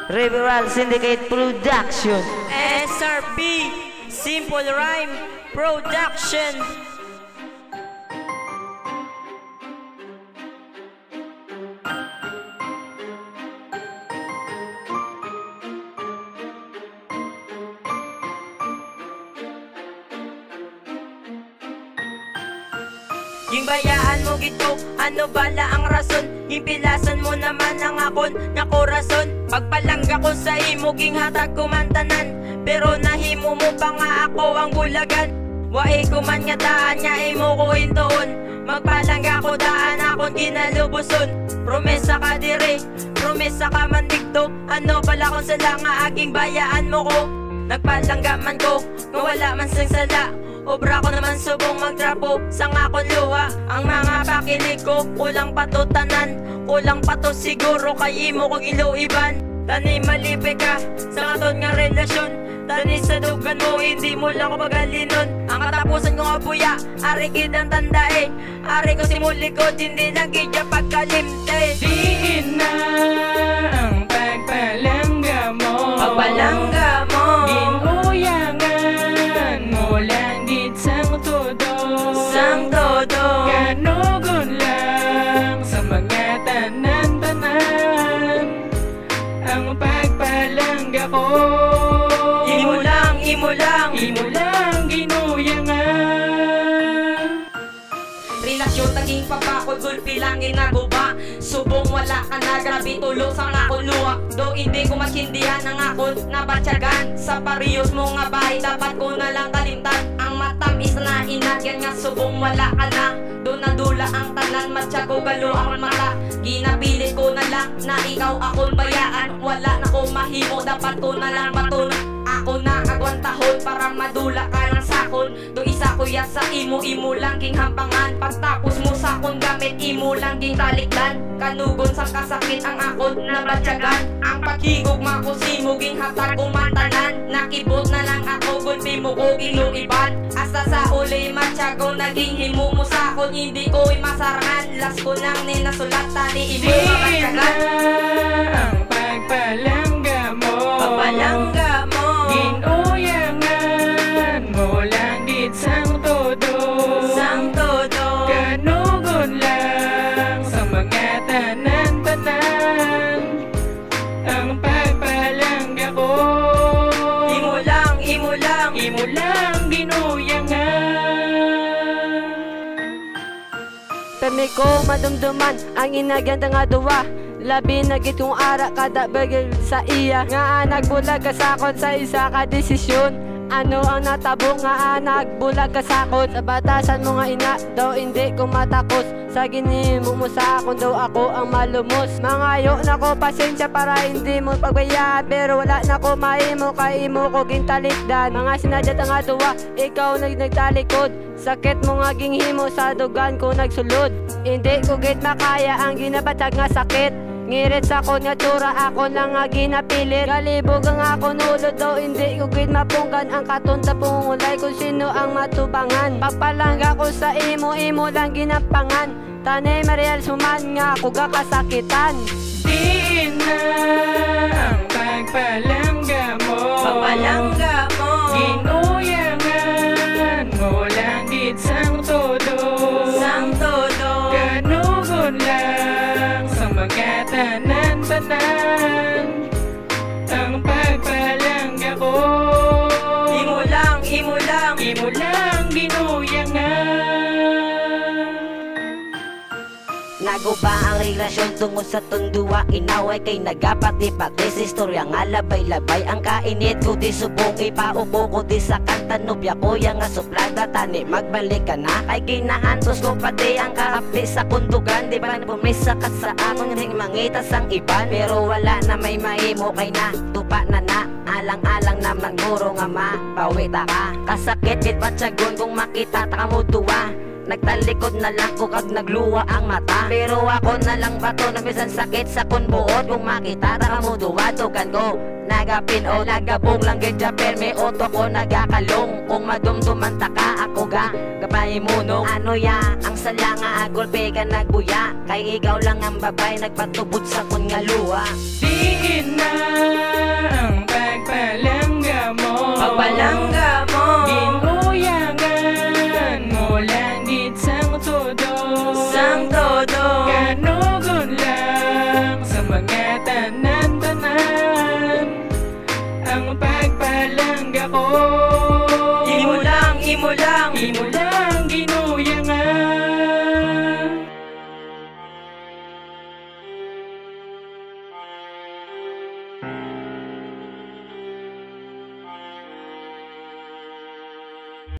Riverwalk Syndicate Production. SRP Simple Rhyme Production. Yung bayaan mo gito, ano bala ang rason? Impilasan mo naman ang akon nga korason. Pagpalangga ko sa imo, ging hatag kumantanan, pero nahimo mo pa nga ako ang bulagan. Wae ko man nga daan nga imo ko hintoon, magpalangga ko daan akon ginalubuson. Promesa ka dire, promesa ka man dikto, ano bala kung sala nga aking bayaan mo ko. Nagpalangga man ko, nga wala man sang sala, obra ko naman subong magtrapo sa ngakon luha. Ang mga pakilig ko, kulang pa to tanan, kulang pa to siguro kay imo kong iluiban. Tani malibe ka sa katon nga relasyon, tani sa dugan mo hindi mo lang ko pagalinon. Ang katapusan ko nga buya, ari kitang tandae, ari ko simulikod, hindi lang kidya pagkalimte. Diin na ang pagpalangga mo, pagpalangga mo, ginuyangan mo lang gid sang todo, sang todo. Kanugon lang sa mga tanan-tanan ang pagpalangga ko. Imo lang, imo lang, imo lang ginuyangan. relasyon taging papakod, gulpi lang ginaguba. Subong wala ka na, grabe tulo sa akon luwa. Do hindi ko masindihan ang akon nabatyagan. Sa parehas mo nga bahay, dapat ko na lang kalimtan. Ang matamis na inagyan nga subong wala ka na. Do nadula ang tanan, matya ko galo ang mata. Ginapilit ko na lang na ikaw akong bayaan. Wala na ko mahimo, dapat ko na lang matunan. Ako na agwantahon para madula ka ng sakon. Do isa ko ya sa imo, imo lang king hampangan. Pagtapos mo sa akon gamit, imo lang king talikdan. Kanugon sa kasakit ang akon na batyagan. Ang paghigugma ko simo ging hatag kumantanan. Nakibot na lang ako, gulpi mo ko giluiban. Hasta sa uli matyago, naging himo mo sa akon, hindi ko'y masarangan. Las ko nang ninasulat, tani imo mabatyagan. Ang pagpalangga mo, pagpalangga mo, ginuyangan mo lang gid sang todo, sang todo. Kanugon lang sa mga tanan-tanan ang pagpalangga ko. Imo lang, imo lang, imo lang ginuyangan. Permi ko madumduman ang inaganda nga duwa. Labi na git kong ara kada bagay sa iya. Nga nagbulag ka sakot sa isa ka desisyon. Ano ang natabo nga nagbulag ka sakot. Sa batasan mo nga ina, daw hindi ko matakos. Sa ginimo mo sa akon, daw ako ang malumos. Mangayo na ko pasensya para hindi mo pagbayaan, pero wala na ko maimo, kay imo ko gintalikdan. Mga sinadyat nga duwa, ikaw nagtalikod. Sakit mo nga ginghimo, sa dugan ko nagsulod. Hindi ko git makaya ang ginabatag nga sakit. Ngirit sa kon nga tsura, ako lang nga ginapilit. Galibog ang ako nulod, daw hindi ko gid mapunggan. Ang katunta pungulay kung sino ang matubangan. Pagpalangga ko sa imo, imo lang ginampangan. Tanay Mariel suman nga ako gakasakitan. Diin na ang pagpalangga mo, pagpalangga mo, ginuyangan mo lang gid sang todo, sang todo. Kanugon lang sa mga tanan-tanan ang pagpalangga ko. Imo lang, imo lang, imo lang ginuyangan. Naguba ang relasyon tungod sa tundua. Inaway kay nagapati-pati sa istorya nga labay-labay. Ang kainit ko di subong ipaupo ko di sa kanta. Nubya ko yang nga suplada, tani magbalik ka na. Kay kinahantos ko pati ang kaapli sa kundugan. Di ba pumisa ka sa akong ring mangitas ang iban. Pero wala na may mahimo kay na tupa na na. Alang-alang naman guro nga mapawita ka. Kasakit bit patsagon kung makita ta ka mo tuwa. Nagtalikod na lang ko kag nagluwa ang mata. Pero ako na lang bato na bisan sakit sa kun buot. Kung makita ta mo duwadogan ko nagapin o nagabong lang gedya perme oto ko nagakalong. Kung madumduman ta ka ako ga kapahimunong. Ano ya ang sala nga agolpe ka nagbuya. Kay ikaw lang ang babay nagpatubod sa kun nga luwa. Diin na